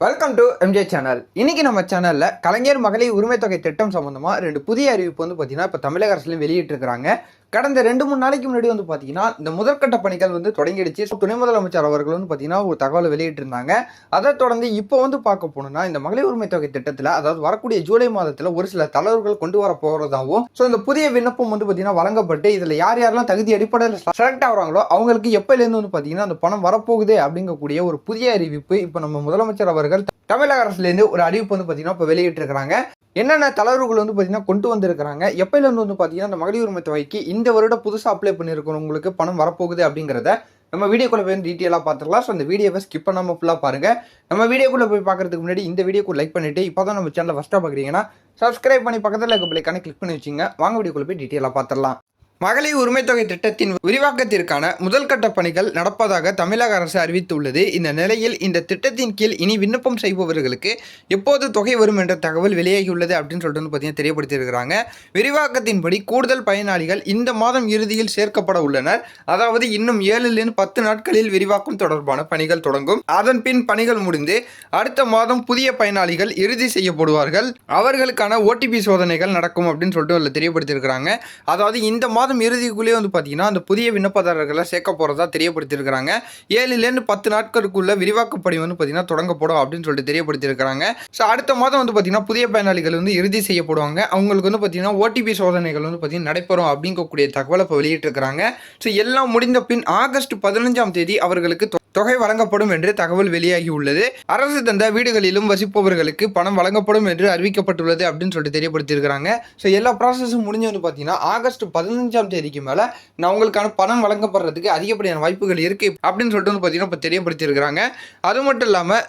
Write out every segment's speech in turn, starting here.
Welcome to MJ channel. இன்னைக்கு நம்ம சேனல்ல கலைஞர் மகளிர் உரிமை தொகை திட்டம் சம்பந்தமா 2 புதிய அறிவிப்பு பாத்தீங்கன்னா இப்ப தமிழக அரசுல வெளியிட்டு இருக்காங்க. கடந்த 2-3 நாளைக்கு முன்னாடி பாத்தீங்கன்னா இந்த முதற்கட்ட பணிகள் தொடங்கிடுச்சு. துணை முதலமைச்சர் அவர்கள் பாத்தீங்கன்னா ஒரு தகவலை வெளியிட்டு இருந்தாங்க. அதை தொடர்ந்து இப்போ பார்க்க போனோம்னா இந்த மகளிர் உரிமை தொகை திட்டத்துல அதாவது வரக்கூடிய ஜூலை மாதத்துல ஒரு சில தளர்வுகள் கொண்டு வர போறதாகவும் இந்த புதிய விண்ணப்பம் பாத்தீங்கன்னா வழங்கப்பட்டு இதுல யார் யாரெல்லாம் தகுதி அடிப்படையில் செலக்ட் ஆகுறாங்களோ அவங்களுக்கு எப்பல இருந்து பாத்தீங்கன்னா அந்த பணம் வரப்போகுது அப்படிங்கக்கூடிய ஒரு புதிய அறிவிப்பு இப்ப நம்ம முதலமைச்சர் அவர்கள் தமிழக அரசுல இருந்து ஒரு அறிவிப்பு பாத்தீங்கன்னா இப்ப வெளியிட்டு இருக்காங்க. என்னென்ன தளர்வுகள் பாத்தீங்கன்னா கொண்டு வந்திருக்காங்க, எப்பயில இருந்து பாத்தீங்கன்னா அந்த மகளிர் உரிமை தொகைக்கு இந்த வருடம் புதுசா அப்ளை பண்ணிருக்கிறவங்களுக்கு பணம் வரப்போகுது அப்படிங்கிறத நம்ம வீடியோக்குள்ள போய் டீட்டெயிலாக பார்த்துக்கலாம். ஸோ அந்த வீடியோவை ஸ்கிப் பண்ணாம ஃபுல்லாக பாருங்க. நம்ம வீடியோக்குள்ள போய் பார்க்கறதுக்கு முன்னாடி இந்த வீடியோக்கு லைக் பண்ணிட்டு இப்போதான் நம்ம சேனலை ஃபர்ஸ்ட்டாக பார்க்குறீங்கன்னா சப்ஸ்கிரைப் பண்ணி பக்கத்தில் இருக்க பிள்ளைக்கான கிளிக் பண்ணி வச்சுங்க. வாங்க வீடியோக்குள்ள போய் டீட்டெயிலாக பார்த்துடலாம். மகளிர் உரிமை தொகை திட்டத்தின் விரிவாக்கத்திற்கான முதல் கட்ட பணிகள் நடப்பதாக தமிழக அரசு அறிவித்துள்ளது. இந்த நிலையில் இந்த திட்டத்தின் கீழ் இனி விண்ணப்பம் செய்பவர்களுக்கு எப்போது தொகை வரும் என்ற தகவல் வெளியாகியுள்ளது அப்படின்னு சொல்லிட்டு பார்த்தீங்கன்னா தெரியப்படுத்தியிருக்கிறாங்க. விரிவாக்கத்தின்படி கூடுதல் பயனாளிகள் இந்த மாதம் இறுதியில் சேர்க்கப்பட உள்ளனர். அதாவது இன்னும் 7-10 நாட்களில் விரிவாக்கம் தொடர்பான பணிகள் தொடங்கும். அதன் பின் பணிகள் முடிந்து அடுத்த மாதம் புதிய பயனாளிகள் இறுதி செய்யப்படுவார்கள். அவர்களுக்கான ஓடிபி சோதனைகள் நடக்கும் அப்படின்னு சொல்லிட்டு தெரியப்படுத்தியிருக்கிறாங்க. அதாவது இந்த மாதம் இறுதிக்குள்ளே பார்த்தீங்கன்னா அந்த புதிய விண்ணப்பதாரர்களை சேர்க்க போறதா தெரியப்படுத்தியிருக்கிறாங்க. 7-10 நாட்களுக்குள்ள விரிவாக்கப்படி பார்த்தீங்கன்னா தொடங்கப்படும் அப்படின்னு சொல்லிட்டு தெரியப்படுத்தியிருக்கிறாங்க. ஸோ அடுத்த மாதம் பார்த்தீங்கன்னா புதிய பயனாளிகள் இறுதி செய்யப்படுவாங்க. அவங்களுக்கு பார்த்தீங்கன்னா ஓடிபி சோதனைகள் பார்த்தீங்கன்னா நடைபெறும் அப்படிங்கக்கூடிய தகவலை இப்போ வெளியிட்டிருக்கிறாங்க. ஸோ எல்லாம் முடிந்த பின் ஆகஸ்ட் 15ஆம் தேதி அவர்களுக்கு தொகை வழங்கப்படும் என்று தகவல் வெளியாகி உள்ளது. அரசு தந்த வீடுகளிலும் வசிப்பவர்களுக்கு பணம் வழங்கப்படும் என்று அறிவிக்கப்பட்டுள்ளது அப்படின்னு சொல்லிட்டு தெரியப்படுத்தியிருக்கிறாங்க. ஸோ எல்லா ப்ராசஸும் முடிஞ்சு பார்த்தீங்கன்னா ஆகஸ்ட் 15ஆம் தேதிக்கு மேலே நான் உங்களுக்கான பணம் வழங்கப்படுறதுக்கு அதிகப்படியான வாய்ப்புகள் இருக்கு அப்படின்னு சொல்லிட்டு பார்த்தீங்கன்னா இப்போ தெரியப்படுத்தியிருக்கிறாங்க. அது மட்டும் இல்லாமல்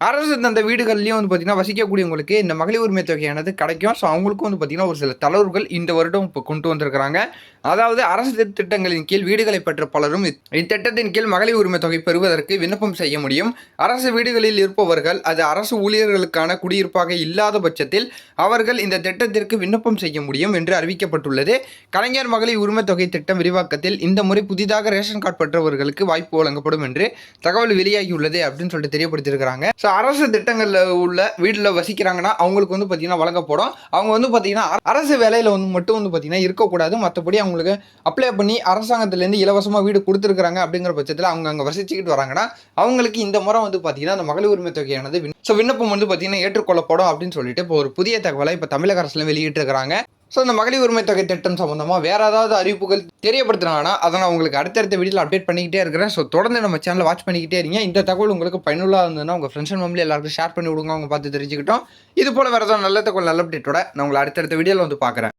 அரசு தந்த வீடுகள்லையும் பார்த்தீங்கன்னா வசிக்கக்கூடியவங்களுக்கு இந்த மகளிர் உரிமை தொகையானது கிடைக்கும். ஸோ அவங்களுக்கும் பார்த்தீங்கன்னா ஒரு சில தளர்வுகள் இந்த வருடம் இப்போ கொண்டு வந்திருக்கிறாங்க. அதாவது அரசு திட்டங்களின் கீழ் வீடுகளை பெற்ற பலரும் இத்திட்டத்தின் கீழ் மகளிர் உரிமை தொகை பெறுவதற்கு விண்ணப்பம் செய்ய முடியும். அரசு வீடுகளில் இருப்பவர்கள் அது அரசு ஊழியர்களுக்கான குடியிருப்பாக இல்லாத பட்சத்தில் அவர்கள் இந்த திட்டத்திற்கு விண்ணப்பம் செய்ய முடியும் என்று அறிவிக்கப்பட்டுள்ளது. கலைஞர் மகளிர் உரிமை தொகை திட்டம் விரிவாக்கத்தில் இந்த முறை புதிதாக ரேஷன் கார்டு பெற்றவர்களுக்கு வாய்ப்பு வழங்கப்படும் என்று தகவல் வெளியாகியுள்ளது அப்படின்னு சொல்லிட்டு தெரியப்படுத்தியிருக்கிறாங்க. அரசு திட்டங்கள்ல உள்ள வீட்டில் வசிக்கிறாங்கன்னா அவங்களுக்கு பார்த்தீங்கன்னா வழங்கப்படும். அவங்க பார்த்தீங்கன்னா அரசு வேலையில் மட்டும் பார்த்தீங்கன்னா இருக்கக்கூடாது. மற்றபடி அவங்களுக்கு அப்ளை பண்ணி அரசாங்கத்திலேருந்து இலவசமாக வீடு கொடுத்துருக்காங்க அப்படிங்கிற பட்சத்தில் அவங்க அங்கே வசிச்சுக்கிட்டு வராங்கன்னா அவங்களுக்கு இந்த முறை பார்த்தீங்கன்னா அந்த மகளிர் உரிமை தொகையானது விண்ணப்பம் பார்த்தீங்கன்னா ஏற்றுக்கொள்ளப்படும் அப்படின்னு சொல்லிட்டு இப்போ ஒரு புதிய தகவலை இப்போ தமிழக அரசுல வெளியிட்டு இருக்கிறாங்க. ஸோ இந்த மகளிர் உரிமை தொகை திட்டம் சம்பந்தமாக வேறு ஏதாவது அறிவிப்புகள் தெரியப்படுத்தினாங்கன்னா அதை நான் உங்களுக்கு அடுத்தடுத்த வீடியோவில் அப்டேட் பண்ணிக்கிட்டே இருக்கிறேன். ஸோ தொடர்ந்து நம்ம சேனலை வாட்ச் பண்ணிக்கிட்டே இருங்க. இந்த தகவல் உங்களுக்கு பயனுள்ளதாக இருந்ததுன்னா உங்கள் ஃப்ரெண்ட்ஸ் அண்ட் ஃபேமிலி எல்லாருக்கும் ஷேர் பண்ணி விடுங்க. அவங்க பார்த்து தெரிஞ்சுக்கிட்டோம். இது போல் வேறு ஏதாவது நல்ல தகவல் நல்ல அப்டேட்டோட நான் உங்களை அடுத்தடுத்த வீடியோவில் பார்க்குறேன்.